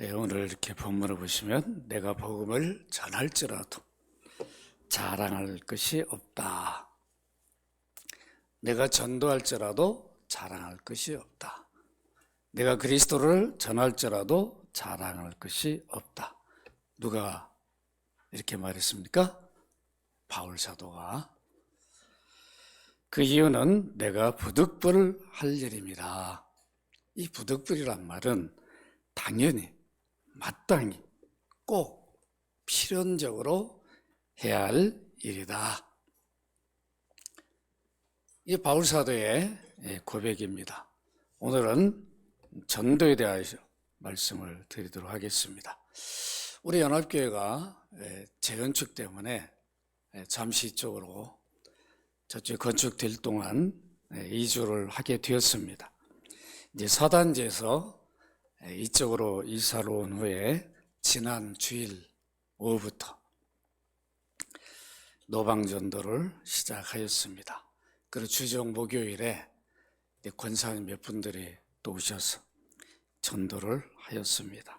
오늘 이렇게 본문을 보시면 내가 복음을 전할지라도 자랑할 것이 없다. 내가 전도할지라도 자랑할 것이 없다. 내가 그리스도를 전할지라도 자랑할 것이 없다. 누가 이렇게 말했습니까? 바울 사도가. 그 이유는 내가 부득불 할 일입니다. 이 부득불이란 말은 당연히 마땅히 꼭 필연적으로 해야 할 일이다. 이 바울 사도의 고백입니다. 오늘은 전도에 대해서 말씀을 드리도록 하겠습니다. 우리 연합교회가 재건축 때문에 잠시 이쪽으로 저쪽 건축될 동안 이주를 하게 되었습니다. 이제 사단지에서 이쪽으로 이사를 온 후에 지난 주일 오후부터 노방전도를 시작하였습니다. 그리고 주정 목요일에 권사님 몇 분들이 또 오셔서 전도를 하였습니다.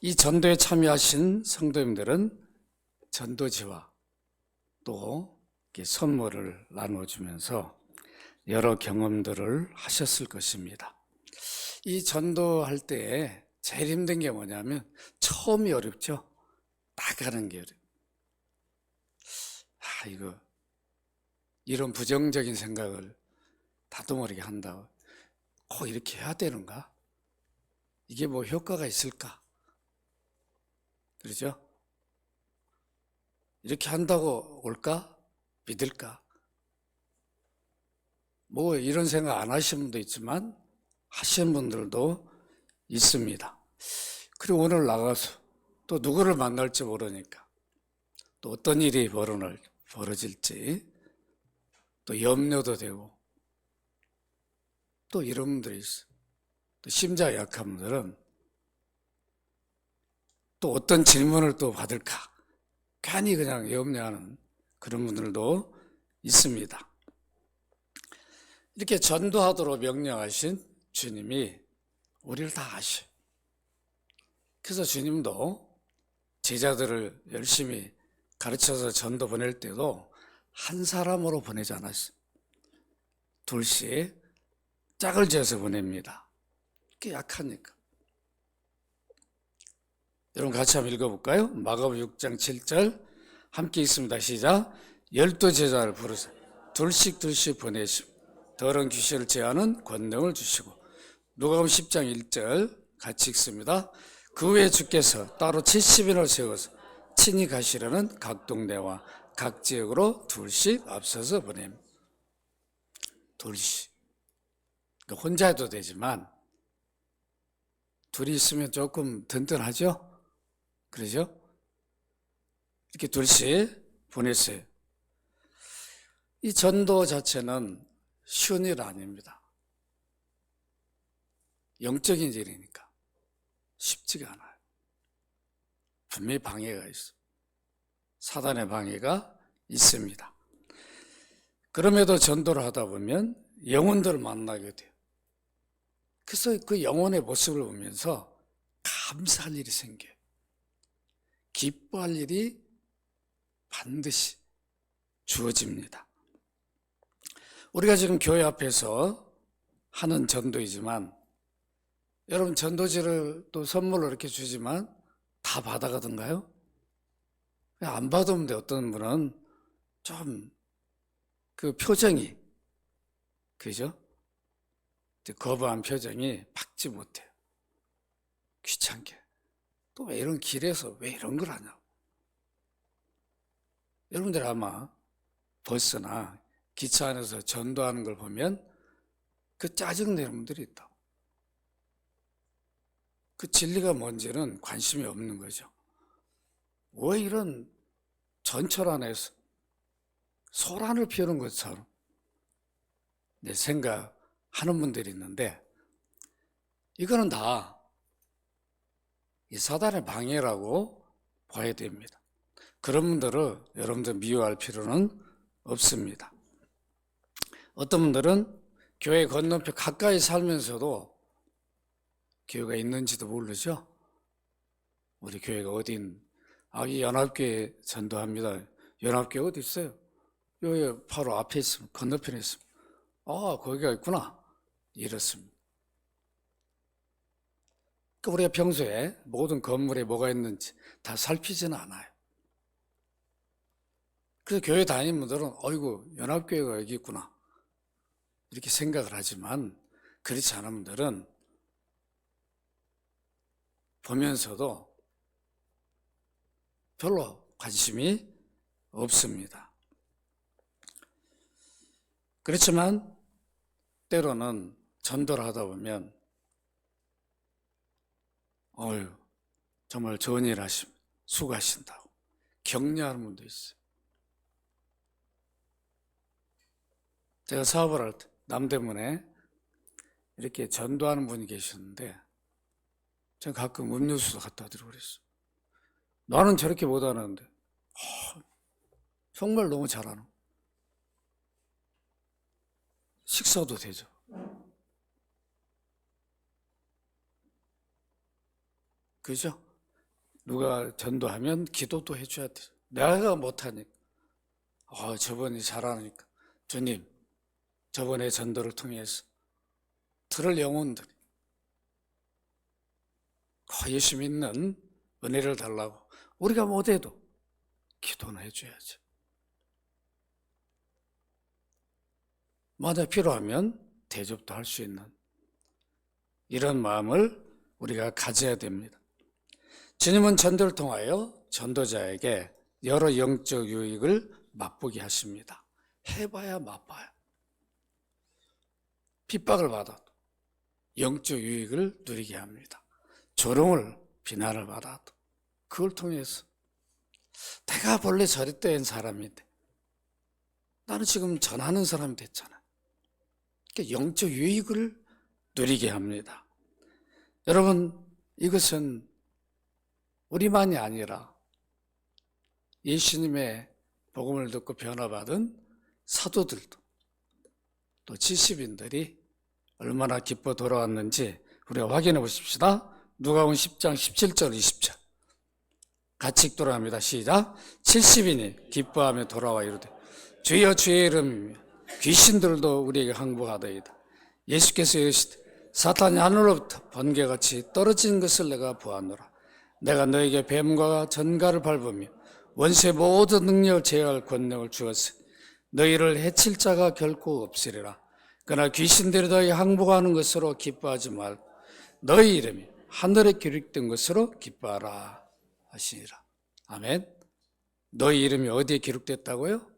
이 전도에 참여하신 성도님들은 전도지와 또 선물을 나눠주면서 여러 경험들을 하셨을 것입니다. 이 전도할 때 제일 힘든 게 뭐냐면 처음이 어렵죠. 나가는 게 어려워요. 이거 이런 부정적인 생각을 나도 모르게 한다고 꼭 이렇게 해야 되는가? 이게 뭐 효과가 있을까? 그렇죠? 이렇게 한다고 올까? 믿을까? 뭐 이런 생각 안 하시는 분도 있지만 하시는 분들도 있습니다. 그리고 오늘 나가서 또 누구를 만날지 모르니까 또 어떤 일이 벌어질지 또 염려도 되고 또 이런 분들이 있어요. 또 심장이 약한 분들은 또 어떤 질문을 또 받을까 괜히 그냥 염려하는 그런 분들도 있습니다. 이렇게 전도하도록 명령하신 주님이 우리를 다 아셔요. 그래서 주님도 제자들을 열심히 가르쳐서 전도 보낼 때도 한 사람으로 보내지 않았어요. 둘씩 짝을 지어서 보냅니다. 그게 약하니까. 여러분 같이 한번 읽어볼까요? 마가복음 6장 7절 함께 읽습니다. 시작. 12제자를 부르사 둘씩 보내시고 더러운 귀신을 제하는 권능을 주시고 누가복음 10장 1절 같이 읽습니다. 그 후에 주께서 따로 70인을 세워서 친히 가시려는 각 동네와 각 지역으로 둘씩 앞서서 보냄. 둘씩. 혼자 해도 되지만 둘이 있으면 조금 든든하죠? 그러죠? 이렇게 둘씩 보냈어요. 이 전도 자체는 쉬운 일 아닙니다. 영적인 일이니까 쉽지가 않아요. 분명히 방해가 있어요. 사단의 방해가 있습니다. 그럼에도 전도를 하다 보면 영혼들을 만나게 돼요. 그래서 그 영혼의 모습을 보면서 감사할 일이 생겨요. 기뻐할 일이 반드시 주어집니다. 우리가 지금 교회 앞에서 하는 전도이지만 여러분 전도지를 또 선물로 이렇게 주지만 다 받아가던가요? 안 받으면 돼. 어떤 분은 좀 그 표정이 그죠? 거부한 표정이 박지 못해요. 귀찮게. 또 왜 이런 길에서 왜 이런 걸 하냐고. 여러분들 아마 버스나 기차 안에서 전도하는 걸 보면 그 짜증내는 분들이 있다. 그 진리가 뭔지는 관심이 없는 거죠. 왜 이런 전철 안에서 소란을 피우는 것처럼 생각하는 분들이 있는데 이거는 다 이 사단의 방해라고 봐야 됩니다. 그런 분들은 여러분들 미워할 필요는 없습니다. 어떤 분들은 교회 건너편 가까이 살면서도 교회가 있는지도 모르죠. 우리 교회가 어딘, 이 연합교회 전도합니다. 연합교회 어디 있어요? 여기 바로 앞에 있습니다. 건너편에 있습니다. 거기가 있구나. 이렇습니다. 그러니까 우리가 평소에 모든 건물에 뭐가 있는지 다 살피지는 않아요. 그래서 교회 다니는 분들은 어이구 연합교회가 여기 있구나 이렇게 생각을 하지만, 그렇지 않은 분들은 보면서도 별로 관심이 없습니다. 그렇지만 때로는 전도를 하다 보면 정말 좋은 일 하십니다. 수고하신다고 격려하는 분도 있어요. 제가 사업을 할 때 남대문에 이렇게 전도하는 분이 계셨는데 제가 가끔 음료수도 갖다 드리고 그랬어요. 나는 저렇게 못하는데 정말 너무 잘하는, 식사도 되죠. 그죠? 누가 전도하면 기도도 해줘야 돼요. 내가 못하니까 저분이 잘하니까 주님 저번에 전도를 통해서 들을 영혼들이 예수 믿는 은혜를 달라고 우리가 못해도 기도는 해줘야죠. 만약 필요하면 대접도 할 수 있는 이런 마음을 우리가 가져야 됩니다. 주님은 전도를 통하여 전도자에게 여러 영적 유익을 맛보게 하십니다. 해봐야 맛봐요. 핍박을 받아도 영적 유익을 누리게 합니다. 조롱을, 비난을 받아도 그걸 통해서 내가 본래 저랬던 사람인데 나는 지금 전하는 사람이 됐잖아. 그러니까 영적 유익을 누리게 합니다. 여러분, 이것은 우리만이 아니라 예수님의 복음을 듣고 변화받은 사도들도 또 70인들이 얼마나 기뻐 돌아왔는지 우리가 확인해 보십시다. 누가복음 10장 17절 20절 같이 읽도록 합니다. 시작. 70인이 기뻐하며 돌아와 이르되 주여 주의 이름이며 귀신들도 우리에게 항복하더이다. 예수께서 이르시되 사탄이 하늘로부터 번개같이 떨어진 것을 내가 보았노라. 내가 너에게 뱀과 전갈을 밟으며 원수의 모든 능력을 제어할 권능을 주었으니 너희를 해칠 자가 결코 없으리라. 그러나 귀신들이 너희 항복하는 것으로 기뻐하지 말고 너희 이름이 하늘에 기록된 것으로 기뻐하라 하시니라. 아멘. 너희 이름이 어디에 기록됐다고요?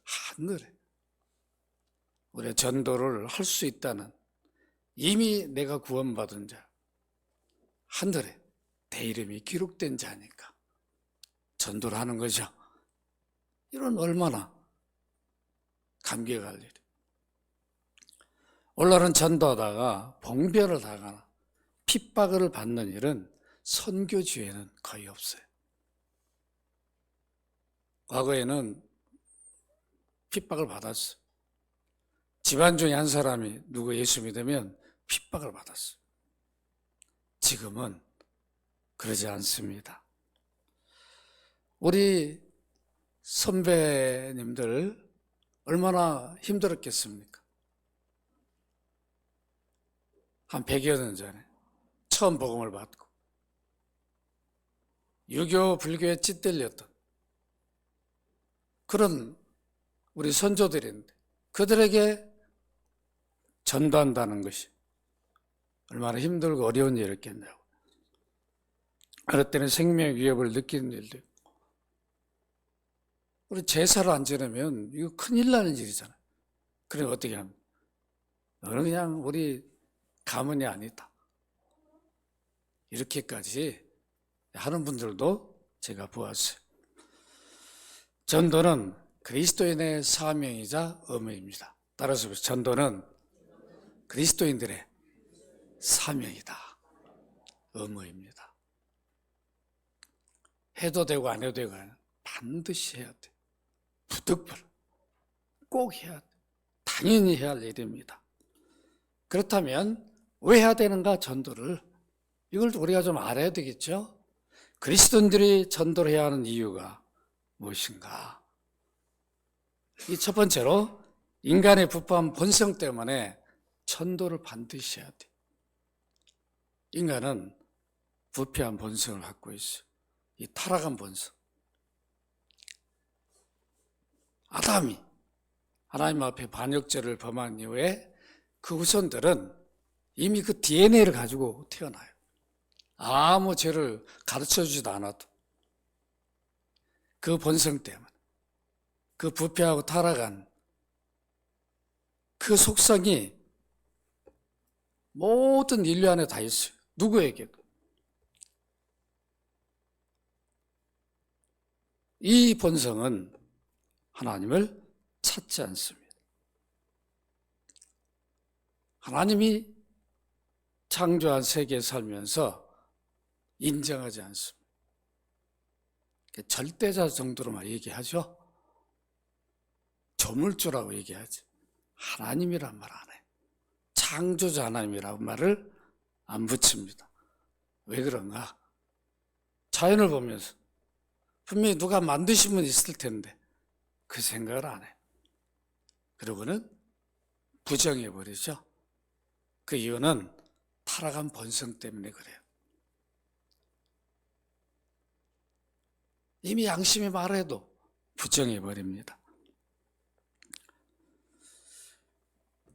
하늘에. 우리가 전도를 할 수 있다는, 이미 내가 구원받은 자, 하늘에 내 이름이 기록된 자니까 전도를 하는 거죠. 이런 얼마나 감격할 일이. 오늘날은 전도하다가 봉변을 당하나 핍박을 받는 일은 선교지에는 거의 없어요. 과거에는 핍박을 받았어요. 집안 중에 한 사람이 누구 예수 믿으면 핍박을 받았어요. 지금은 그러지 않습니다. 우리 선배님들 얼마나 힘들었겠습니까? 한 100여 년 전에 처음 복음을 받고 유교 불교에 찌들렸던 그런 우리 선조들인데 그들에게 전도한다는 것이 얼마나 힘들고 어려운 일이었겠냐고. 어느 때는 생명 위협을 느끼는 일도 있고, 우리 제사를 안 지내면 이거 큰일 나는 일이잖아요. 그럼 어떻게 합니까? 너는 그냥 우리 가문이 아니다. 이렇게까지 하는 분들도 제가 보았어요. 전도는 그리스도인의 사명이자 의무입니다. 따라서 전도는 그리스도인들의 사명이다, 의무입니다. 해도 되고 안 해도 되고 반드시 해야 돼. 부득불 꼭 해야 돼. 당연히 해야 할 일입니다. 그렇다면 왜 해야 되는가? 전도를, 이걸 우리가 좀 알아야 되겠죠. 그리스도인들이 전도를 해야 하는 이유가 무엇인가? 이 첫 번째로 인간의 부패한 본성 때문에 전도를 반드시 해야 돼. 인간은 부패한 본성을 갖고 있어요. 이 타락한 본성. 아담이 하나님 앞에 반역죄를 범한 이후에 그 후손들은 이미 그 DNA를 가지고 태어나요. 아무 죄를 가르쳐주지도 않아도 그 본성 때문에 그 부패하고 타락한 그 속성이 모든 인류 안에 다 있어요. 누구에게도. 이 본성은 하나님을 찾지 않습니다. 하나님이 창조한 세계에 살면서 인정하지 않습니다. 절대자 정도로만 얘기하죠. 조물주라고 얘기하지. 하나님이란 말 안 해요. 창조자 하나님이라고 말을 안 붙입니다. 왜 그런가? 자연을 보면서 분명히 누가 만드신 분 있을 텐데 그 생각을 안 해요. 그러고는 부정해버리죠. 그 이유는 타락한 본성 때문에 그래요. 이미 양심이 말해도 부정해버립니다.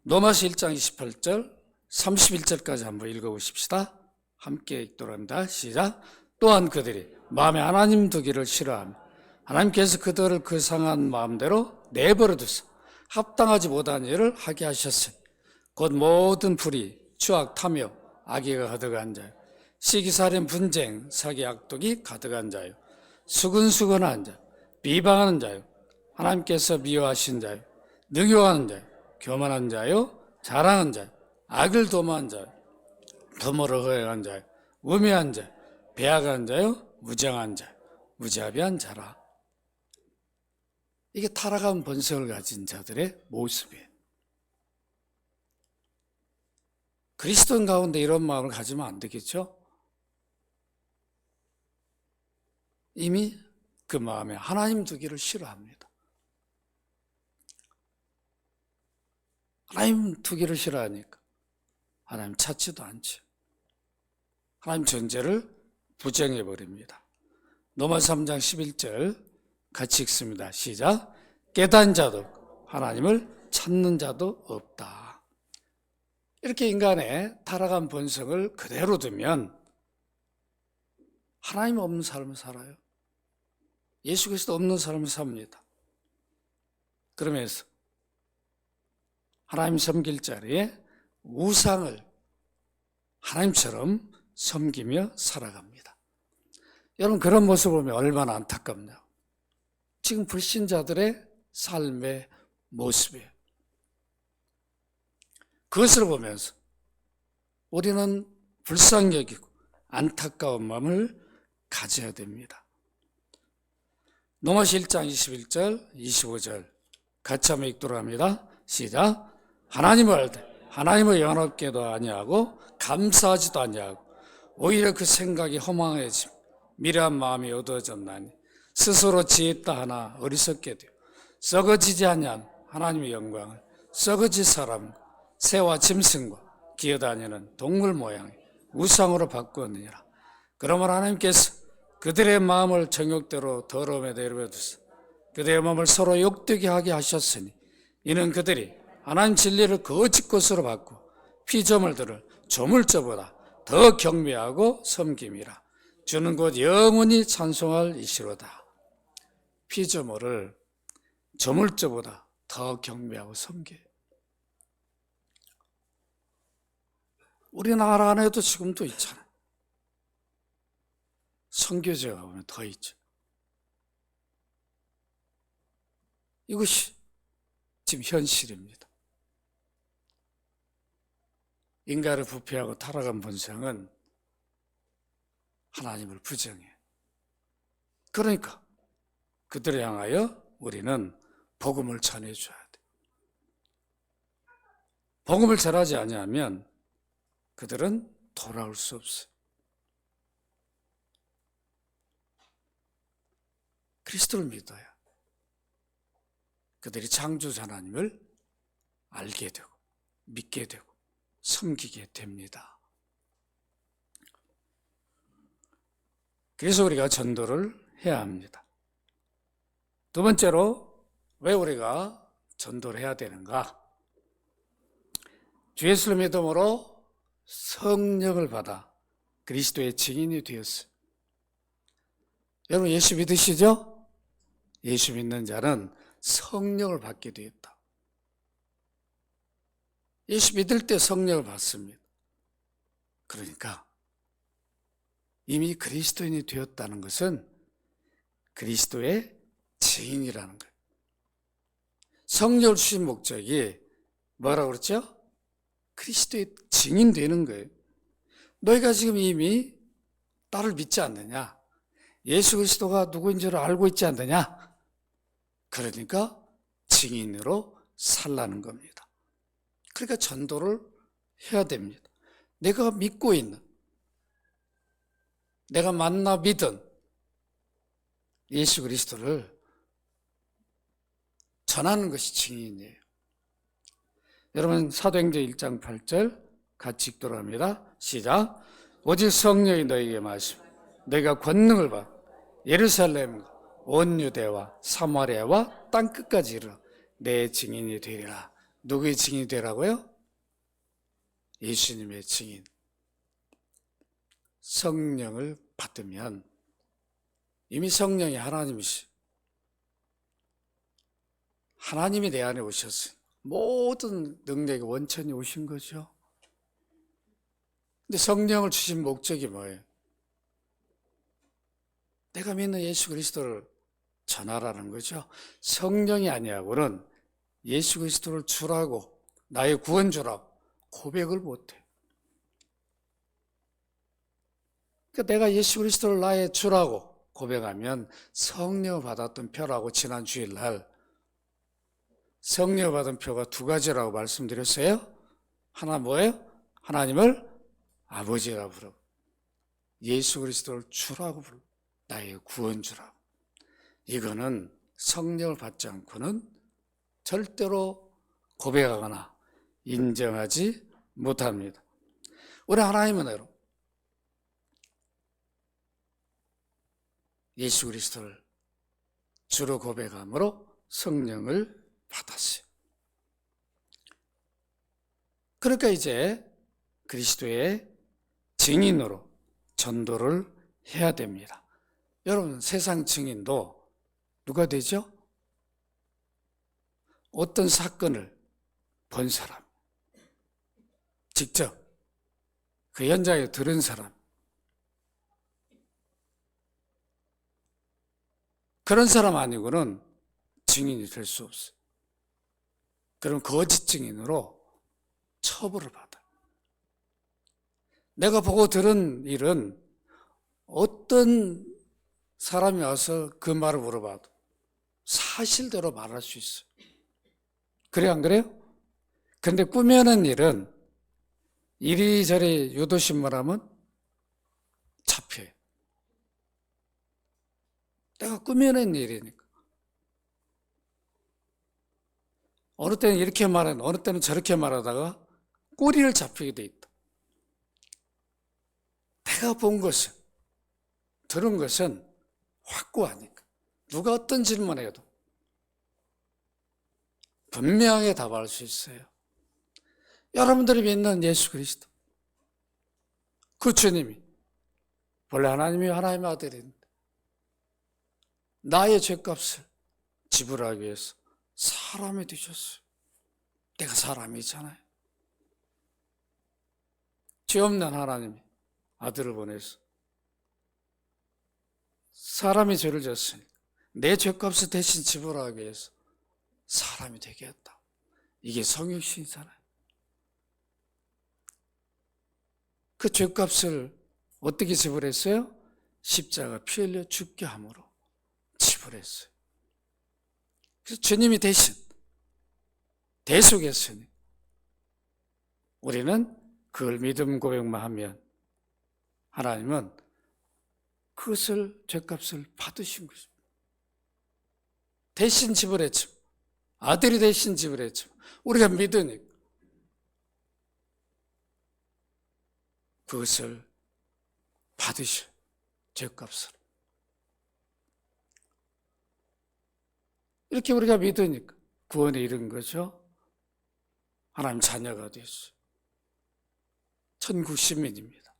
로마서 1장 28절 31절까지 한번 읽어보십시다. 함께 읽도록 합니다. 시작. 또한 그들이 마음에 하나님 두기를 싫어하며 하나님께서 그들을 그 상한 마음대로 내버려 두사 합당하지 못한 일을 하게 하셨으니 곧 모든 불의, 추악, 탐욕, 악의가 가득한 자요 시기살인, 분쟁, 사기, 악독이 가득한 자요 수근수근한 자, 비방하는 자요 하나님께서 미워하신 자요 능욕하는 자요 교만한 자요 자랑한 자요 악을 도모한 자요 도모를 허행한 자요 우매한 자요 배악한 자요 무정한 자요 무자비한 자라. 이게 타락한 본성을 가진 자들의 모습이에요. 그리스도인 가운데 이런 마음을 가지면 안 되겠죠? 이미 그 마음에 하나님 두기를 싫어합니다. 하나님 두기를 싫어하니까 하나님 찾지도 않죠. 하나님 존재를 부정해버립니다. 로마서 3장 11절 같이 읽습니다. 시작. 깨달은 자도 하나님을 찾는 자도 없다. 이렇게 인간의 타락한 본성을 그대로 두면 하나님 없는 삶을 살아요. 예수 그리스도 없는 삶을 삽니다. 그러면서 하나님 섬길 자리에 우상을 하나님처럼 섬기며 살아갑니다. 여러분 그런 모습을 보면 얼마나 안타깝냐. 지금 불신자들의 삶의 모습이에요. 그것을 보면서 우리는 불쌍히 여기고 안타까운 마음을 가져야 됩니다. 로마서 1장 21절 25절 같이 한번 읽도록 합니다. 시작. 하나님을 알되 하나님을 영원롭게도 아니하고 감사하지도 아니하고 오히려 그 생각이 허망해지며 미련한 마음이 어두워졌나니 스스로 지혜있다 하나 어리석게 되어 썩어지지 아니한 하나님의 영광을 썩어질 사람과 새와 짐승과 기어다니는 동물 모양의 우상으로 바꾸었느니라. 그러므로 하나님께서 그들의 마음을 정욕대로 더러움에 내버려두사 그들의 마음을 서로 욕되게 하게 하셨으니 이는 그들이 하나님 진리를 거짓 것으로 바꾸고 피조물들을 조물주보다 더 경배하고 섬김이라. 주는 곧 영원히 찬송할 이시로다. 피조물을 조물주보다 더 경배하고 섬겨요. 우리나라 안에도 지금도 있잖아요. 선교제가 보면 더 있죠. 이것이 지금 현실입니다. 인간을 부패하고 타락한 본성은 하나님을 부정해. 그러니까 그들을 향하여 우리는 복음을 전해줘야 돼. 복음을 전하지 아니하면 그들은 돌아올 수 없어요. 그리스도를 믿어야 그들이 창조자 하나님을 알게 되고 믿게 되고 섬기게 됩니다. 그래서 우리가 전도를 해야 합니다. 두 번째로 왜 우리가 전도를 해야 되는가? 주 예수를 믿음으로 성령을 받아 그리스도의 증인이 되었어요. 여러분 예수 믿으시죠? 예수 믿는 자는 성령을 받게 되었다. 예수 믿을 때 성령을 받습니다. 그러니까 이미 그리스도인이 되었다는 것은 그리스도의 증인이라는 거예요. 성령을 주신 목적이 뭐라고 그랬죠? 그리스도의 증인 되는 거예요. 너희가 지금 이미 나를 믿지 않느냐? 예수 그리스도가 누구인 줄 알고 있지 않느냐? 그러니까 증인으로 살라는 겁니다. 그러니까 전도를 해야 됩니다. 내가 믿고 있는, 내가 만나 믿은 예수 그리스도를 전하는 것이 증인이에요. 여러분 사도행전 1장 8절 같이 읽도록 합니다. 시작. 오직 성령이 너희에게 마시고 너희가 권능을 받아 예루살렘과 온 유대와 사마리아와 땅끝까지 이르러 내 증인이 되리라. 누구의 증인이 되라고요? 예수님의 증인. 성령을 받으면 이미 성령이 하나님이시. 하나님이 내 안에 오셨어요. 모든 능력의 원천이 오신 거죠. 근데 성령을 주신 목적이 뭐예요? 내가 믿는 예수 그리스도를 전하라는 거죠. 성령이 아니하고는 예수 그리스도를 주라고, 나의 구원주라고 고백을 못해요. 그러니까 내가 예수 그리스도를 나의 주라고 고백하면 성령을 받았던 표라고 지난 주일날 성령을 받은 표가 두 가지라고 말씀드렸어요. 하나 뭐예요? 하나님을 아버지라고 부르고 예수 그리스도를 주라고 부르고 나의 구원주라고. 이거는 성령을 받지 않고는 절대로 고백하거나 인정하지 못합니다. 우리 하나님은 여러분 예수 그리스도를 주로 고백함으로 성령을 받았어요. 그러니까 이제 그리스도의 증인으로 전도를 해야 됩니다. 여러분 세상 증인도 누가 되죠? 어떤 사건을 본 사람, 직접 그 현장에 들은 사람, 그런 사람 아니고는 증인이 될 수 없어요. 그럼 거짓 증인으로 처벌을 받아요. 내가 보고 들은 일은 어떤 사람이 와서 그 말을 물어봐도 사실대로 말할 수 있어요. 그래요, 안 그래요? 근데 꾸며낸 일은 이리저리 유도신문하면 잡혀요. 내가 꾸며낸 일이니까. 어느 때는 이렇게 말하는, 어느 때는 저렇게 말하다가 꼬리를 잡히게 돼 있다. 내가 본 것은, 들은 것은 확고하니까. 누가 어떤 질문해도 분명하게 답할 수 있어요. 여러분들이 믿는 예수 그리스도, 그 주님이 원래 하나님이 하나님의 아들인데 나의 죄값을 지불하기 위해서 사람이 되셨어요. 내가 사람이잖아요. 죄 없는 하나님이 아들을 보내서 사람이 죄를 졌으니 내 죄값을 대신 지불하기 위해서 사람이 되게 했다. 이게 성육신이잖아요. 그 죄값을 어떻게 지불했어요? 십자가 피 흘려 죽게 함으로 지불했어요. 그래서 주님이 대신 대속했으니 우리는 그걸 믿음 고백만 하면 하나님은 그것을 죄값을 받으신 것입니다. 대신 지불했죠. 아들이 대신 지불했죠. 우리가 믿으니까 그것을 받으셔. 죄값을. 이렇게 우리가 믿으니까 구원에 이른 거죠. 하나님 자녀가 됐어요. 천국 시민입니다.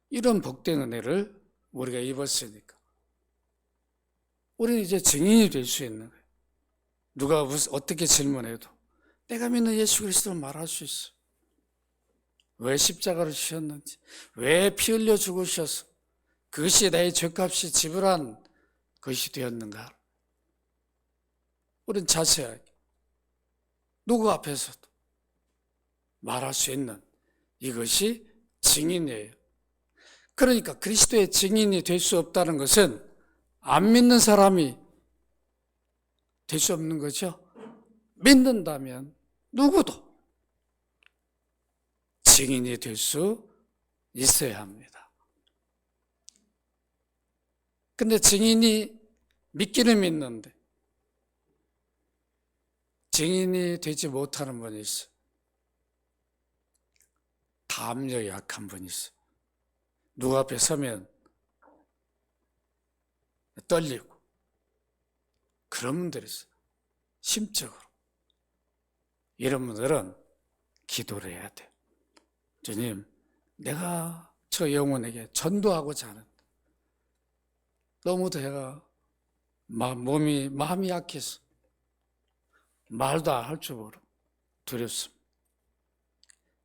이런 복된 은혜를 우리가 입었으니까 우리는 이제 증인이 될 수 있는 거예요. 누가 어떻게 질문해도 내가 믿는 예수 그리스도를 말할 수 있어. 왜 십자가를 지셨는지, 왜 피 흘려 죽으셔서 그것이 나의 죄값이 지불한 것이 되었는가. 우리는 자세하게 누구 앞에서도 말할 수 있는 이것이 증인이에요. 그러니까 그리스도의 증인이 될 수 없다는 것은 안 믿는 사람이 될 수 없는 거죠. 믿는다면 누구도 증인이 될 수 있어야 합니다. 근데 증인이 믿기는 믿는데 증인이 되지 못하는 분이 있어요. 담력이 약한 분이 있어요. 누구 앞에 서면 떨리고 그런 분들이 있어요. 심적으로. 이런 분들은 기도를 해야 돼요. 주님, 내가 저 영혼에게 전도하고자 하는데 너무 제가 마음이 약해서 말도 안 할 줄 모르고 두렵습니다.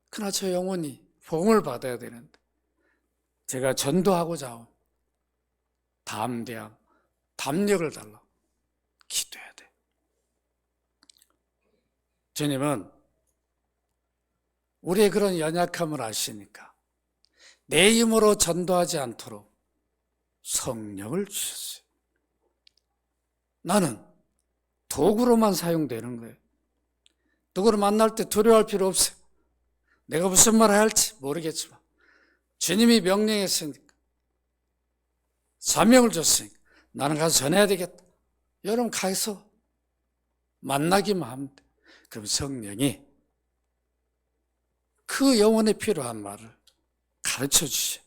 그러나 저 영혼이 복음을 받아야 되는데 제가 전도하고자 하오. 담대함, 담력을 달라 기도해야 돼. 주님은 우리의 그런 연약함을 아시니까 내 힘으로 전도하지 않도록 성령을 주셨어요. 나는 도구로만 사용되는 거예요. 누구를 만날 때 두려워할 필요 없어요. 내가 무슨 말을 할지 모르겠지만 주님이 명령했으니까, 사명을 줬으니까 나는 가서 전해야 되겠다. 여러분 가서 만나기만 하면 돼. 그럼 성령이 그 영혼에 필요한 말을 가르쳐 주셔.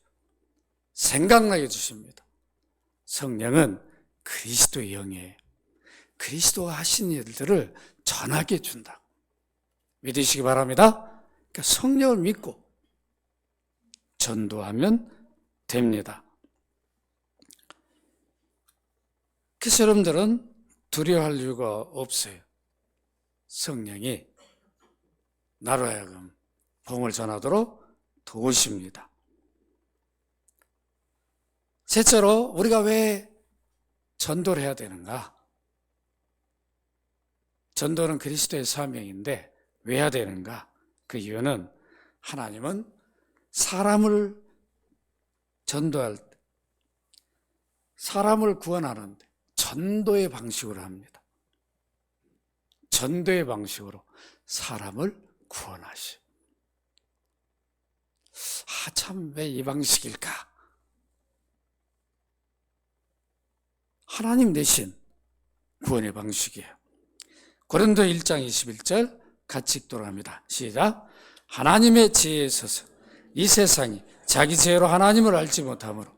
생각나게 주십니다. 성령은 그리스도의 영이에요. 그리스도가 하신 일들을 전하게 준다. 믿으시기 바랍니다. 그러니까 성령을 믿고 전도하면 됩니다. 그래서 여러분들은 두려워할 이유가 없어요. 성령이 나로 하여금 복음을 전하도록 도우십니다. 셋째로 우리가 왜 전도를 해야 되는가? 전도는 그리스도의 사명인데 왜 해야 되는가? 그 이유는 하나님은 사람을 전도할 때, 사람을 구원하는데 전도의 방식으로 합니다. 전도의 방식으로 사람을 구원하시. 참, 왜 이 방식일까? 하나님 대신 구원의 방식이에요. 고린도 1장 21절 같이 읽도록 합니다. 시작. 하나님의 지혜에 있어서 이 세상이 자기 지혜로 하나님을 알지 못하므로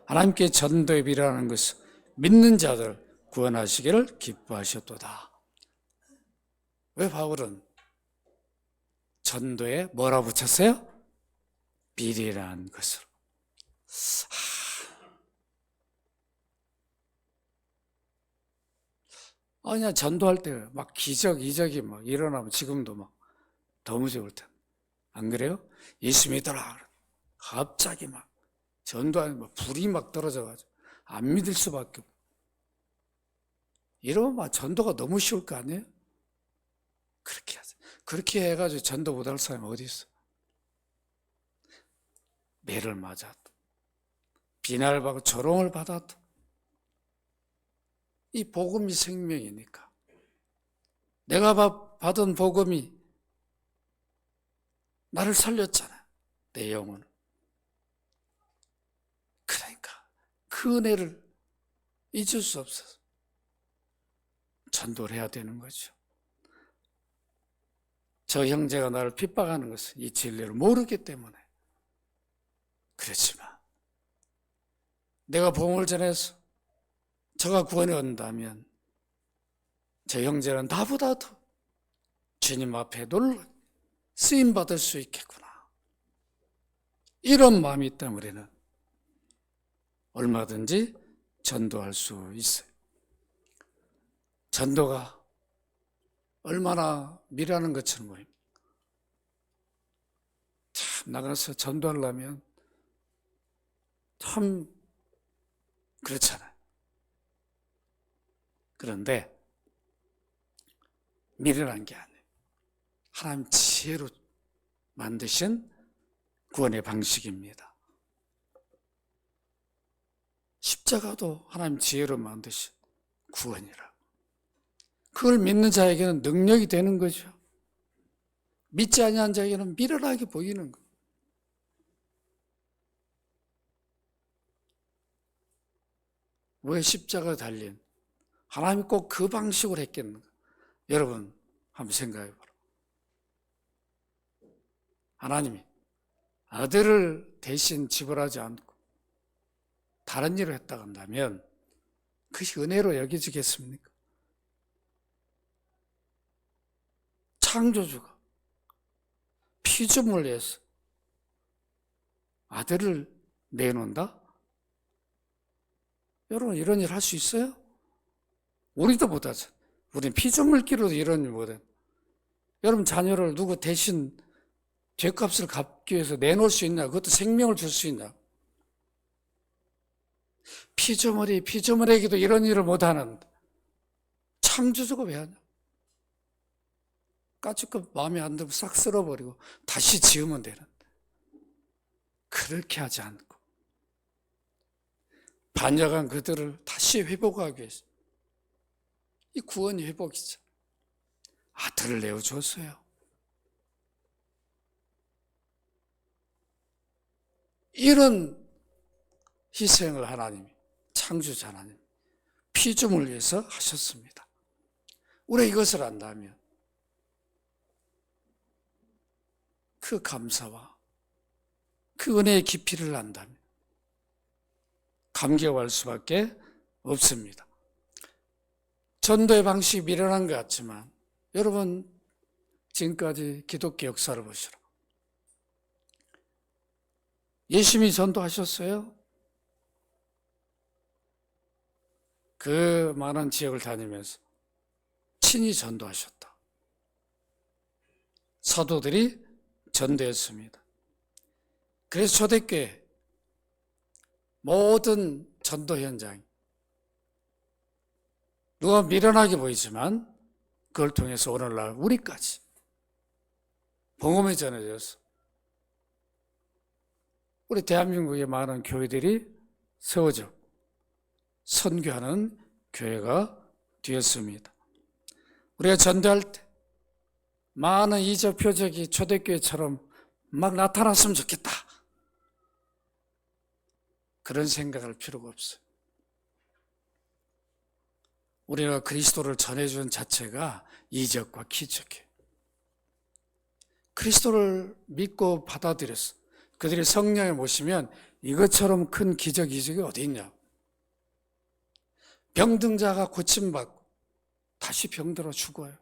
하나님께 전도에 비례하는 것을 믿는 자들 구원하시기를 기뻐하셨도다. 왜 바울은 전도에 뭐라 붙였어요? 비례라는 것으로. 아니야, 전도할 때 막 이적이 막 일어나면 지금도 막 너무 좋을 텐데. 안 그래요? 예수 믿어라. 갑자기 막 전도하면 막 불이 막 떨어져가지고 안 믿을 수밖에 없고. 이러면 막 전도가 너무 쉬울 거 아니에요? 그렇게 하죠. 그렇게 해가지고 전도 못할 사람이 어디 있어? 매를 맞아도, 비난을 받고 조롱을 받아도 이 복음이 생명이니까. 내가 받은 복음이 나를 살렸잖아. 내 영혼을. 그러니까 그 은혜를 잊을 수 없어서 전도를 해야 되는 거죠. 저 형제가 나를 핍박하는 것은 이 진리를 모르기 때문에. 그렇지만 내가 복음을 전해서 저가 구원에 얻는다면 저 형제는 나보다 더 주님 앞에 놀라 쓰임받을 수 있겠구나. 이런 마음이 있다면 우리는 얼마든지 전도할 수 있어요. 전도가 얼마나 미라는 것처럼 보입니다. 참 나가서 전도하려면 참 그렇잖아요. 그런데 미련한 게 아니에요. 하나님 지혜로 만드신 구원의 방식입니다. 십자가도 하나님 지혜로 만드신 구원이라. 그걸 믿는 자에게는 능력이 되는 거죠. 믿지 아니한 자에게는 미련하게 보이는 거예요. 왜 십자가 달린 하나님이 꼭 그 방식으로 했겠는가? 여러분 한번 생각해 보라. 하나님이 아들을 대신 지불하지 않고 다른 일을 했다고 한다면 그것이 은혜로 여겨지겠습니까? 창조주가 피조물을 위해서 아들을 내놓는다? 여러분 이런 일 할 수 있어요? 우리도 못하죠. 우리는 피조물끼리도 이런 일 못해요. 여러분 자녀를 누구 대신 죄값을 갚기 위해서 내놓을 수 있냐? 그것도 생명을 줄 수 있냐? 피조물에게도 이런 일을 못하는 창조주가 왜 하냐? 까짓거 마음에 안 들면 싹 쓸어버리고 다시 지으면 되는데 그렇게 하지 않고 반역한 그들을 다시 회복하기 위해서 이 구원이 회복이죠. 아들을 내어줬어요. 이런 희생을 하나님이 창조자 하나님 피조물을 위해서 하셨습니다. 우리가 이것을 안다면 그 감사와 그 은혜의 깊이를 안다면 감격할 수밖에 없습니다. 전도의 방식이 미련한 것 같지만 여러분 지금까지 기독교 역사를 보시라. 예수님이 전도하셨어요? 그 많은 지역을 다니면서 친히 전도하셨다. 사도들이 전도했습니다. 그래서 초대교회 모든 전도 현장 누가 미련하게 보이지만 그걸 통해서 오늘날 우리까지 복음이 전해져서 우리 대한민국의 많은 교회들이 세워져 선교하는 교회가 되었습니다. 우리가 전도할 때 많은 이적 표적이 초대교회처럼 막 나타났으면 좋겠다. 그런 생각할 필요가 없어요. 우리가 그리스도를 전해주는 자체가 이적과 기적이에요. 그리스도를 믿고 받아들였어. 그들이 성령에 모시면 이것처럼 큰 기적, 이적이 어디 있냐. 병든 자가 고침받고 다시 병들어 죽어요.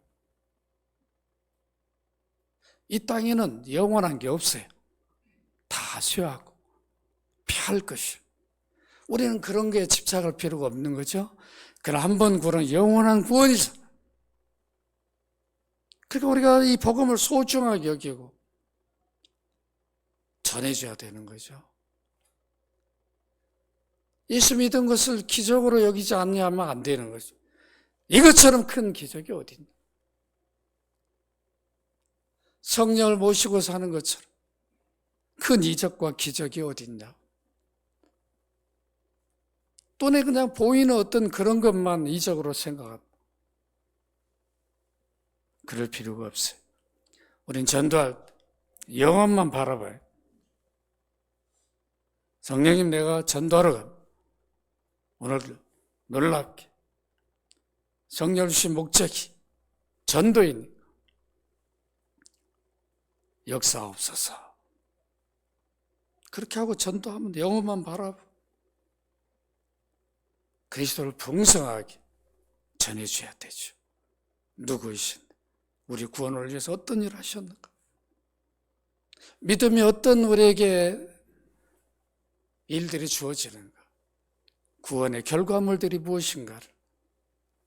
이 땅에는 영원한 게 없어요. 다 쇠하고 피할 것이에요. 우리는 그런 게 집착할 필요가 없는 거죠. 그러나 한 번 구원은 영원한 구원이잖아요. 그러니까 우리가 이 복음을 소중하게 여기고 전해줘야 되는 거죠. 예수 믿은 것을 기적으로 여기지 않냐면 안 되는 거죠. 이것처럼 큰 기적이 어디 있나. 성령을 모시고 사는 것처럼 큰 이적과 기적이 어디 있냐. 또내 그냥 보이는 어떤 그런 것만 이적으로 생각하고 그럴 필요가 없어요. 우린 전도할 때 영혼만 바라봐요. 성령님 내가 전도하러 가. 오늘 놀랍게 성령을 주신 목적이 전도인 역사옵소서. 그렇게 하고 전도하면 영혼만 바라보 그리스도를 풍성하게 전해줘야 되죠. 누구이신 우리 구원을 위해서 어떤 일을 하셨는가? 믿음이 어떤 우리에게 일들이 주어지는가? 구원의 결과물들이 무엇인가를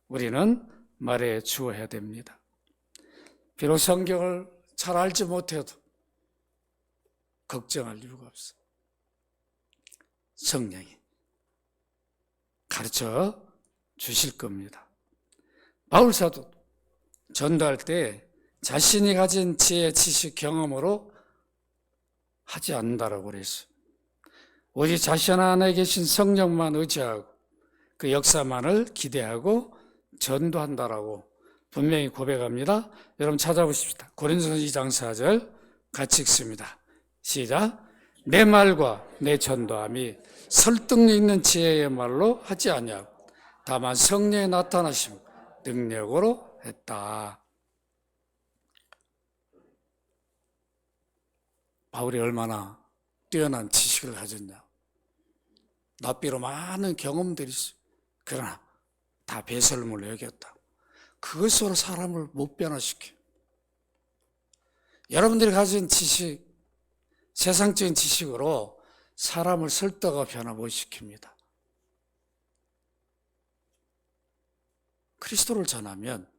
우리는 말해 주어야 됩니다. 비록 성경을 잘 알지 못해도 걱정할 이유가 없어. 성령이 가르쳐 주실 겁니다. 바울 사도 전도할 때 자신이 가진 지혜, 지식, 경험으로 하지 않는다라고 그랬어요. 오직 자신 안에 계신 성령만 의지하고 그 역사만을 기대하고 전도한다라고 분명히 고백합니다. 여러분 찾아보십시다. 고린도서 2장 4절 같이 읽습니다. 시작. 내 말과 내 전도함이 설득력 있는 지혜의 말로 하지 아니하고 다만 성령의 나타나심 능력으로 했다. 바울이 얼마나 뛰어난 지식을 가졌냐. 납비로 많은 경험들이 있어요. 그러나 다 배설물로 여겼다. 그것으로 사람을 못 변화시켜. 여러분들이 가진 지식, 세상적인 지식으로 사람을 설득하고 변화 못 시킵니다. 그리스도를 전하면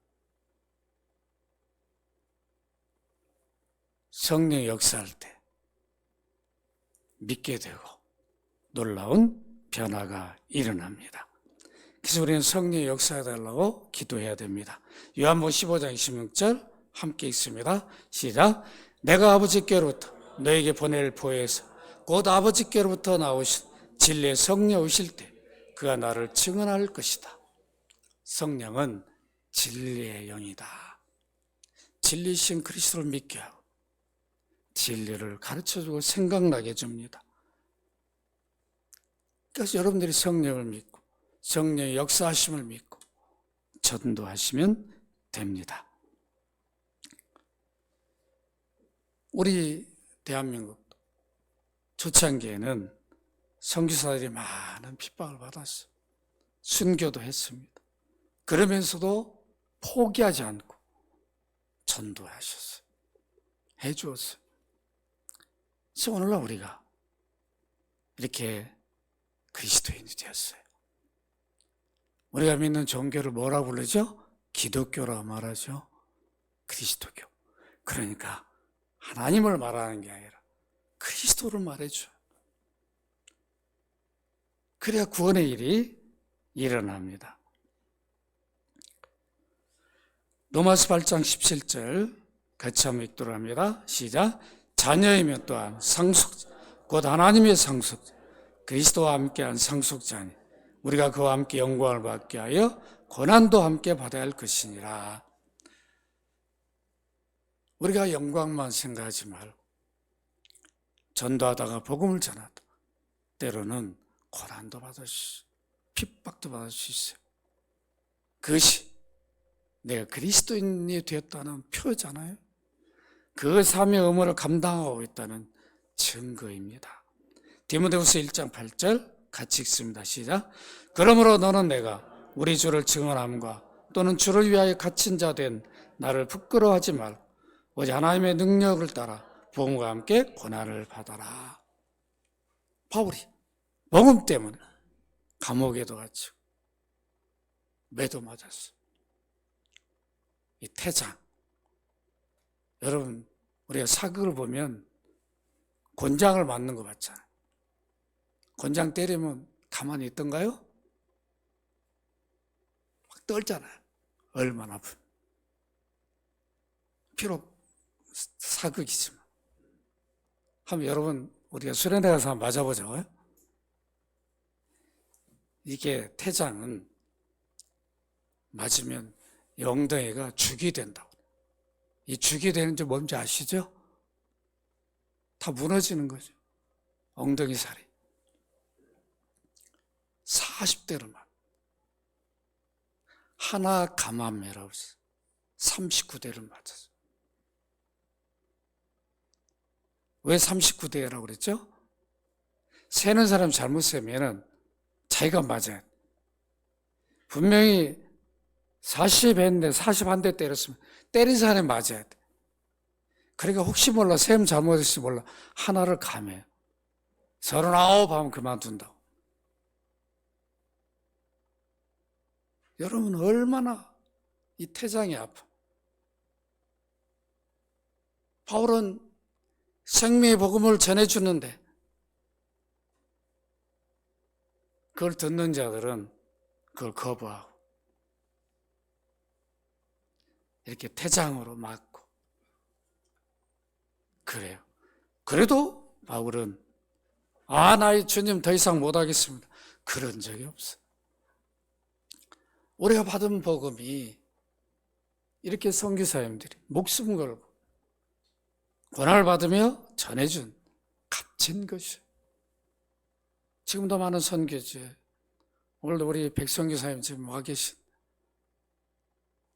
성령이 역사할 때 믿게 되고 놀라운 변화가 일어납니다. 그래서 우리는 성령의 역사해달라고 기도해야 됩니다. 요한복음 15장 26절 함께 읽습니다. 시작. 내가 아버지께로부터 너에게 보낼 보혜사 곧 아버지께로부터 나오신 진리의 성령 오실 때 그가 나를 증언할 것이다. 성령은 진리의 영이다. 진리신 그리스도를 믿게 하고 진리를 가르쳐주고 생각나게 해줍니다. 그래서 여러분들이 성령을 믿고 성령의 역사하심을 믿고 전도하시면 됩니다. 우리 대한민국도 초창기에는 선교사들이 많은 핍박을 받았어요. 순교도 했습니다. 그러면서도 포기하지 않고 전도하셨어요. 해주었어요. 그래서 오늘날 우리가 이렇게 그리스도인이 되었어요. 우리가 믿는 종교를 뭐라고 부르죠? 기독교라고 말하죠. 그리스도교. 그러니까 하나님을 말하는 게 아니라 그리스도를 말해줘요. 그래야 구원의 일이 일어납니다. 로마서 8장 17절 같이 한번 읽도록 합니다. 시작. 자녀이면 또한 상속자 곧 하나님의 상속자 그리스도와 함께한 상속자니 우리가 그와 함께 영광을 받게 하여 고난도 함께 받아야 할 것이니라. 우리가 영광만 생각하지 말고 전도하다가 복음을 전하다 때로는 고난도 받을 수 있어요. 핍박도 받을 수 있어요. 그것이 내가 그리스도인이 되었다는 표잖아요. 그 삶의 의무를 감당하고 있다는 증거입니다. 디모데후서 1장 8절 같이 읽습니다. 시작. 그러므로 너는 내가 우리 주를 증언함과 또는 주를 위하여 갇힌 자 된 나를 부끄러워하지 말고 오직 하나님의 능력을 따라 복음과 함께 고난을 받아라. 바울이 복음 때문에 감옥에도 갇히고 매도 맞았어. 이 태장. 여러분 우리가 사극을 보면 곤장을 맞는 거 봤잖아요. 곤장 때리면 가만히 있던가요? 막 떨잖아요. 얼마나 아픈. 비록 사극이지만. 한번 여러분 우리가 수련회 가서 한번 맞아보자고요. 이게 태장은 맞으면 엉덩이가 죽이 된다고. 이 죽이 되는지 뭔지 아시죠? 다 무너지는 거죠. 엉덩이 살이. 40대로만. 하나 감암매라고 했어요. 39대를 맞았어요. 왜 39대라고 그랬죠? 세는 사람 잘못 세면은 자기가 맞아야 돼. 분명히 40했는데 41대 때렸으면 때린 사람이 맞아야 돼. 그러니까 혹시 몰라 셈 잘못했을지 몰라 하나를 감해요. 39 하면 그만둔다고. 여러분 얼마나 이 태장이 아파. 바울은 생명의 복음을 전해주는데 그걸 듣는 자들은 그걸 거부하고 이렇게 태장으로 맞고 그래요. 그래도 바울은 나의 주님 더 이상 못하겠습니다. 그런 적이 없어요. 우리가 받은 복음이 이렇게 선교사님들이 목숨 걸고 고난을 받으며 전해준 값진 것이에요. 지금도 많은 선교지. 오늘도 우리 백선교사님 지금 와 계신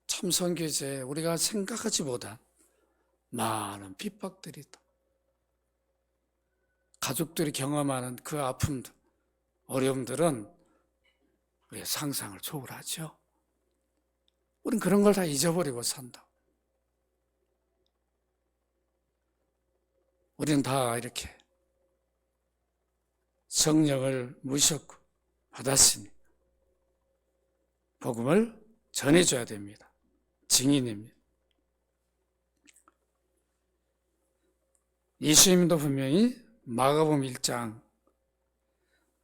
참 선교제 우리가 생각하지 못한 많은 핍박들이 있다. 가족들이 경험하는 그 아픔들, 어려움들은 우리의 상상을 초월하죠. 우린 그런 걸 다 잊어버리고 산다. 우리는 다 이렇게 성령을 모셨고 받았으니 복음을 전해줘야 됩니다. 증인입니다. 예수님도 분명히 마가복음 1장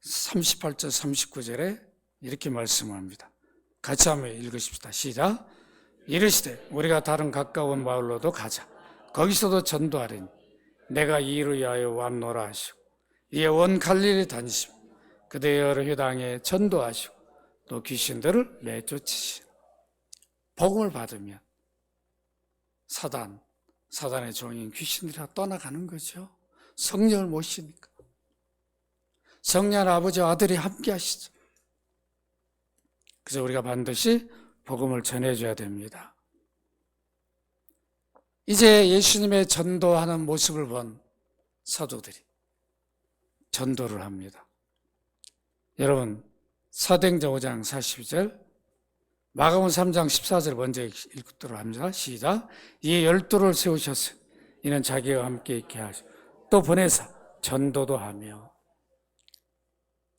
38절 39절에 이렇게 말씀합니다. 같이 한번 읽으십시다. 시작. 이르시되 우리가 다른 가까운 마을로도 가자. 거기서도 전도하리니 내가 이 일을 위하여 왔노라 하시고 이에 온 갈릴리 다니시고 그대의 여러 회당에 전도하시고 또 귀신들을 내쫓으시니 복음을 받으면 사단의 종인 귀신들이 다 떠나가는 거죠. 성령을 모시니까. 성령 아버지와 아들이 함께 하시죠. 그래서 우리가 반드시 복음을 전해줘야 됩니다. 이제 예수님의 전도하는 모습을 본 사도들이 전도를 합니다. 여러분 사도행전 5장 42절 마가복음 3장 14절 먼저 읽도록 합니다. 시작. 이에 12를 세우셨으니 이는 자기와 함께 있게 하시고 또 보내사 전도도 하며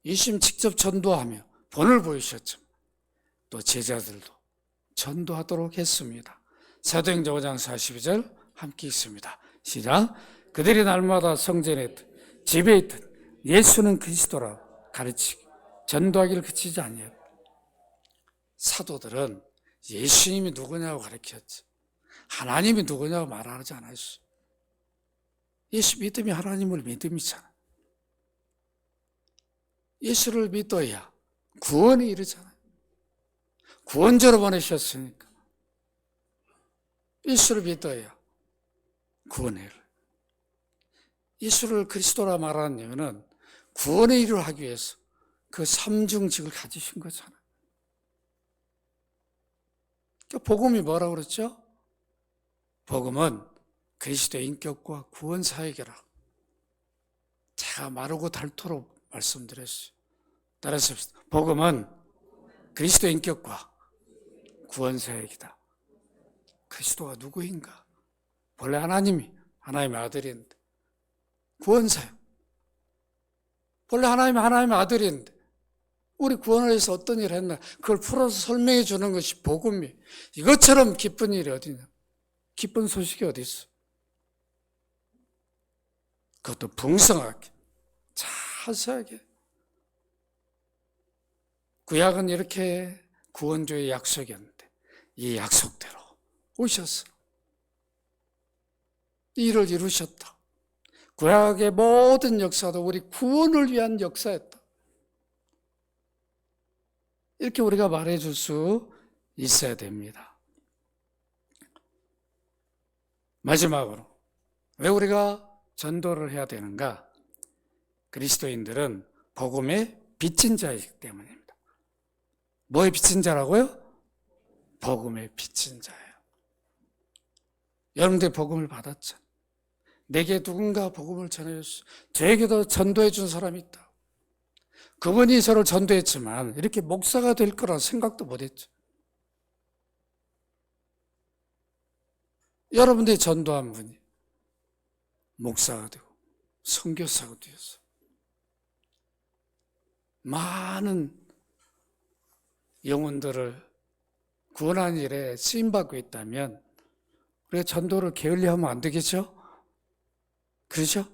예수님 직접 전도하며 본을 보이셨죠. 또 제자들도 전도하도록 했습니다. 사도행전 5장 42절 함께 있습니다. 시작. 그들이 날마다 성전에 있든 집에 있든 예수는 그리스도라 가르치고 전도하기를 그치지 아니하고 사도들은 예수님이 누구냐고 가르쳤지 하나님이 누구냐고 말하지 않았어요. 예수 믿음이 하나님을 믿음이잖아. 예수를 믿어야 구원이 이르잖아요. 구원자로 보내셨으니까 예수를 믿어야 구원을. 예수를 그리스도라 말하는 이유는 구원의 일을 하기 위해서 그 삼중직을 가지신 거잖아요. 복음이 뭐라고 그랬죠? 복음은 그리스도의 인격과 구원 사역이라. 제가 마르고 닳도록 말씀드렸어요. 따라서 복음은 그리스도의 인격과 구원 사역이다. 그리스도가 누구인가? 원래 하나님의 아들인데 구원 사역. 원래 하나님의 아들인데 우리 구원을 위해서 어떤 일을 했나 그걸 풀어서 설명해 주는 것이 복음이. 이것처럼 기쁜 일이 어디냐? 기쁜 소식이 어디 있어? 그것도 풍성하게 자세하게. 구약은 이렇게 구원주의 약속이었는데 이 약속대로 오셨어. 이 일을 이루셨다. 구약의 모든 역사도 우리 구원을 위한 역사였다. 이렇게 우리가 말해줄 수 있어야 됩니다. 마지막으로 왜 우리가 전도를 해야 되는가? 그리스도인들은 복음의 빚진 자이기 때문입니다. 뭐의 빚진 자라고요? 복음의 빚진 자예요. 여러분들 복음을 받았잖아요. 내게 누군가 복음을 전해줬어. 저에게도 전도해 준 사람이 있다. 그분이 저를 전도했지만 이렇게 목사가 될 거라 생각도 못했죠. 여러분들이 전도한 분이 목사가 되고 선교사가 되었어. 많은 영혼들을 구원하는 일에 쓰임받고 있다면 우리가 전도를 게을리하면 안 되겠죠? 그렇죠?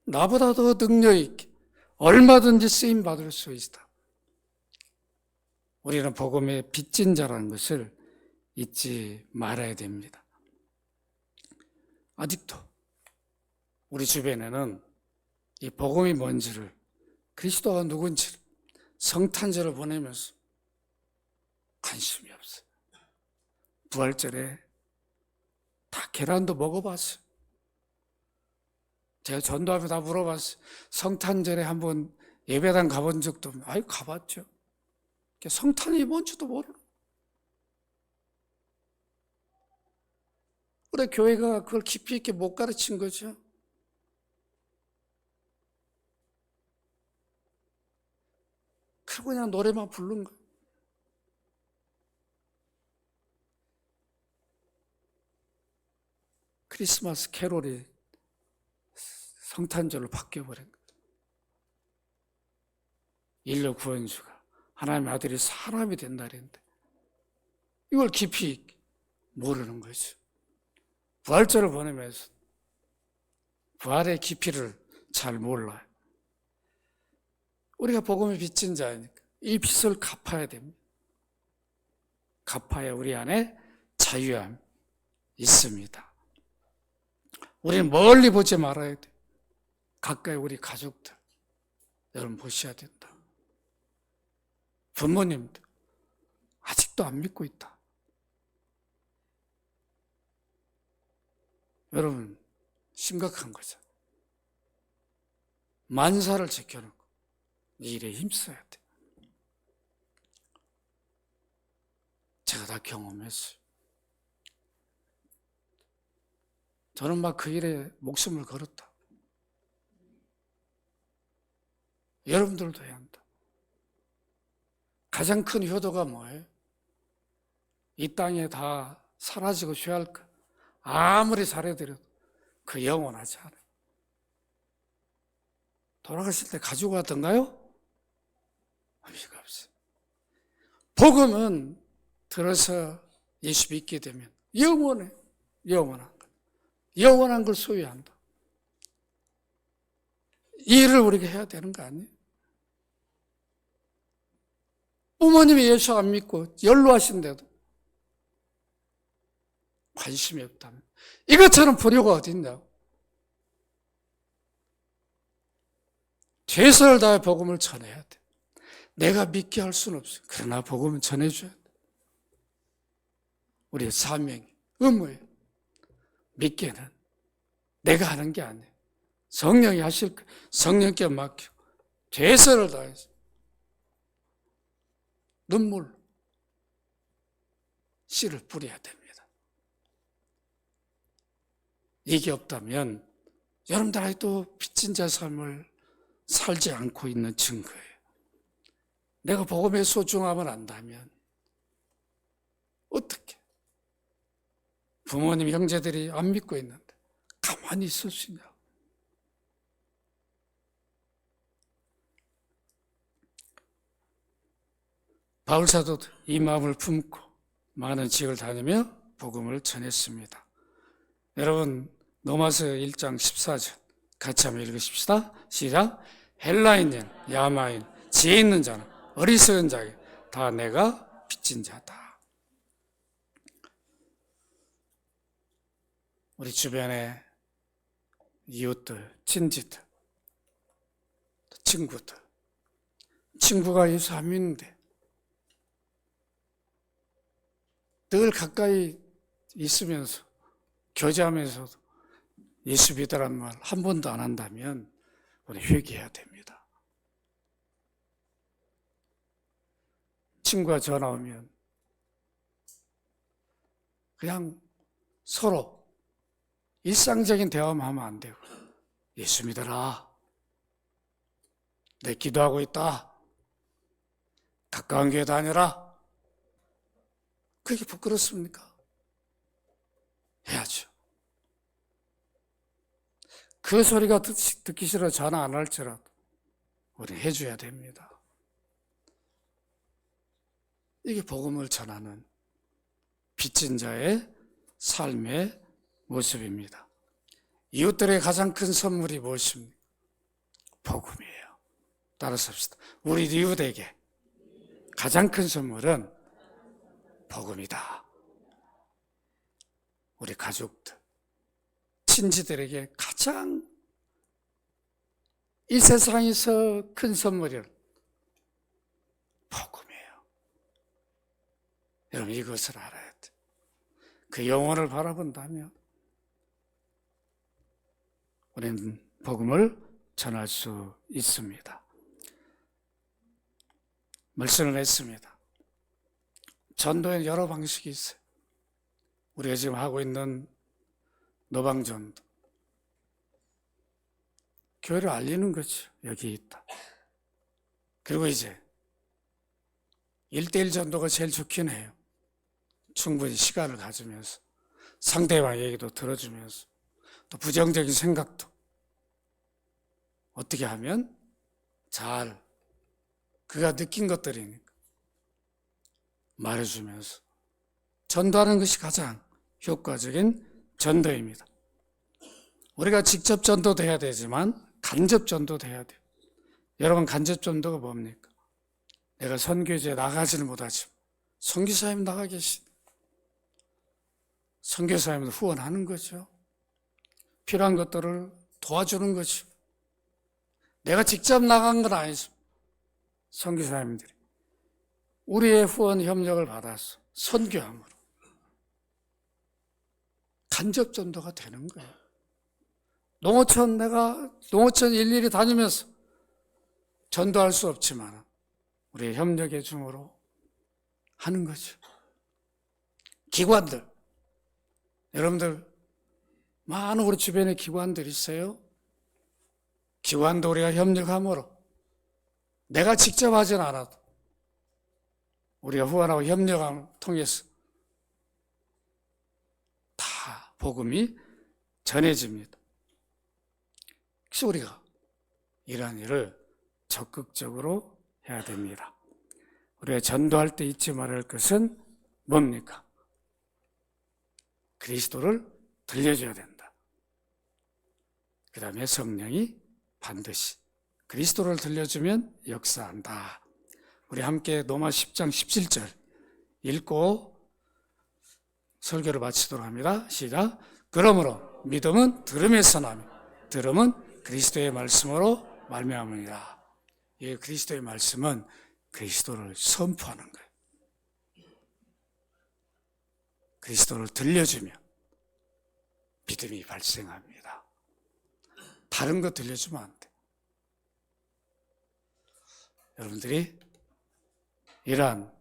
나보다 더 능력 있게 얼마든지 쓰임받을 수 있다. 우리는 복음의 빚진 자라는 것을 잊지 말아야 됩니다. 아직도 우리 주변에는 이 복음이 뭔지를, 그리스도가 누군지를, 성탄절을 보내면서 관심이 없어요. 부활절에 다 계란도 먹어봤어요. 제가 전도하면 다 물어봤어요. 성탄절에 한번 예배당 가본 적도 없는데, 아유, 가봤죠. 성탄이 뭔지도 모르는. 우리 교회가 그걸 깊이 있게 못 가르친 거죠. 그리고 그냥 노래만 부른 거예요. 크리스마스 캐롤이 성탄절로 바뀌어버린 거예요. 인류 구원주가 하나님의 아들이 사람이 된 날인데 이걸 깊이 모르는 거죠. 부활절을 보내면서 부활의 깊이를 잘 몰라요. 우리가 복음의 빚진 자니까 이 빚을 갚아야 됩니다. 갚아야 우리 안에 자유함이 있습니다. 우리는 멀리 보지 말아야 돼요. 가까이 우리 가족들 여러분 보셔야 된다. 부모님들 아직도 안 믿고 있다. 여러분 심각한 거죠. 만사를 지켜놓고 이 일에 힘써야 돼. 제가 다 경험했어요. 저는 막 그 일에 목숨을 걸었다. 여러분들도 해야 한다. 가장 큰 효도가 뭐예요? 이 땅에 다 사라지고 쉬할까? 아무리 잘해드려도 그 영원하지 않아요. 돌아가실 때 가지고 갔던가요? 의미가 없어요. 복음은 들어서 예수 믿게 되면 영원해. 영원한 것. 영원한 걸 소유한다. 이 일을 우리가 해야 되는 거 아니에요? 부모님이 예수 안 믿고 연로하신데도 관심이 없다면 이것처럼 불효가 어디 있냐고. 최선을 다해 복음을 전해야 돼. 내가 믿게 할 수는 없어요. 그러나 복음은 전해줘야 돼. 우리의 사명이, 의무예요. 믿기는 내가 하는 게 아니에요. 성령이 하실 거예요. 성령께 맡기고 최선을 다해서 눈물, 씨를 뿌려야 됩니다. 이게 없다면 여러분들 아직도 빚진 자 삶을 살지 않고 있는 증거예요. 내가 복음의 소중함을 안다면 어떻게 부모님, 형제들이 안 믿고 있는데 가만히 있을 수 있냐? 바울 사도도 이 마음을 품고 많은 지역을 다니며 복음을 전했습니다. 여러분 로마서 1장 14절 같이 한번 읽으십시다. 시작. 헬라인인, 야마인, 지혜 있는 자는 어리석은 자에게 다 내가 빚진 자다. 우리 주변에 이웃들, 친지들, 친구들, 친구가 예수 안 믿는데 늘 가까이 있으면서 교제하면서도 예수 믿으란 말 한 번도 안 한다면 우리 회개해야 됩니다. 친구가 전화 오면 그냥 서로 일상적인 대화만 하면 안 되고, 예수 믿어라, 내 기도하고 있다, 가까운 교회 다녀라, 그게 부끄럽습니까? 해야죠. 그 소리가 듣기 싫어 전화 안 할지라도 우리 해줘야 됩니다. 이게 복음을 전하는 빚진 자의 삶의 모습입니다. 이웃들의 가장 큰 선물이 무엇입니까? 복음이에요. 따라서 합시다. 우리 이웃에게 가장 큰 선물은 복음이다. 우리 가족들, 친지들에게 가장 이 세상에서 큰 선물이 복음이에요. 여러분, 이것을 알아야 돼요. 그 영혼을 바라본다면 우리는 복음을 전할 수 있습니다. 말씀을 했습니다. 전도에는 여러 방식이 있어요. 우리가 지금 하고 있는 노방전도, 교회를 알리는 거죠. 여기 있다. 그리고 이제 1대1 전도가 제일 좋긴 해요. 충분히 시간을 가지면서 상대방 얘기도 들어주면서 또 부정적인 생각도 어떻게 하면 잘 그가 느낀 것들이니까 말해주면서 전도하는 것이 가장 효과적인 전도입니다. 우리가 직접 전도도 해야 되지만 간접 전도도 해야 돼요. 여러분, 간접 전도가 뭡니까? 내가 선교지에 나가지는 못하지만 선교사님 나가 계신 선교사님을 후원하는 거죠. 필요한 것들을 도와주는 거죠. 내가 직접 나간 건 아니죠. 선교사님들이 우리의 후원 협력을 받아서 선교함으로 간접 전도가 되는 거예요. 농어촌, 내가 농어촌 일일이 다니면서 전도할 수 없지만 우리의 협력의 중으로 하는 거죠. 기관들, 여러분들 많은 우리 주변에 기관들 있어요. 기관도 우리가 협력함으로 내가 직접 하진 않아도 우리가 후원하고 협력함을 통해서 다 복음이 전해집니다. 그래서 우리가 이러한 일을 적극적으로 해야 됩니다. 우리가 전도할 때 잊지 말할 것은 뭡니까? 그리스도를 들려줘야 된다. 그 다음에 성령이 반드시 그리스도를 들려주면 역사한다. 우리 함께 로마 10장 17절 읽고 설교를 마치도록 합니다. 시작. 그러므로 믿음은 들음에서 나며 들음은 그리스도의 말씀으로 말미암으니라. 이 그리스도의 말씀은 그리스도를 선포하는 거예요. 그리스도를 들려주면 믿음이 발생합니다. 다른 거 들려주면 안 돼. 여러분들이 이러한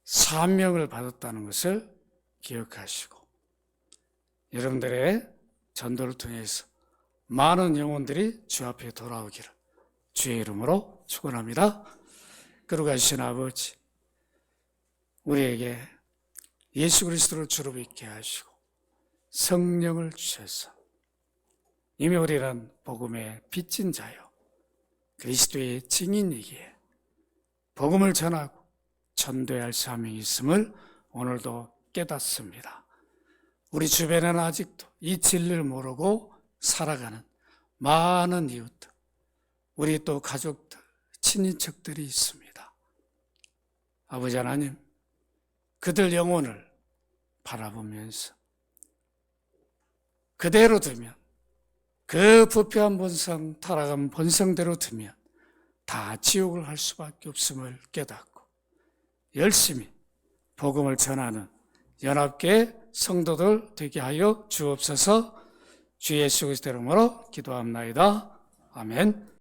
사명을 받았다는 것을 기억하시고 여러분들의 전도를 통해서 많은 영혼들이 주 앞에 돌아오기를 주의 이름으로 축원합니다. 거룩하신 아버지, 우리에게 예수 그리스도를 주로 믿게 하시고 성령을 주셔서 이미 우리는 복음의 빚진 자요 그리스도의 증인이기에 복음을 전하고 전도해야 할 사명이 있음을 오늘도 깨닫습니다. 우리 주변에는 아직도 이 진리를 모르고 살아가는 많은 이웃들, 우리 또 가족들, 친인척들이 있습니다. 아버지 하나님, 그들 영혼을 바라보면서 그대로 두면, 그 부패한 본성, 타락한 본성대로 두면 다 지옥을 할 수밖에 없음을 깨닫고 열심히 복음을 전하는 연합계 성도들 되게 하여 주옵소서. 주 예수 그리스도 이름으로 기도합나이다. 아멘.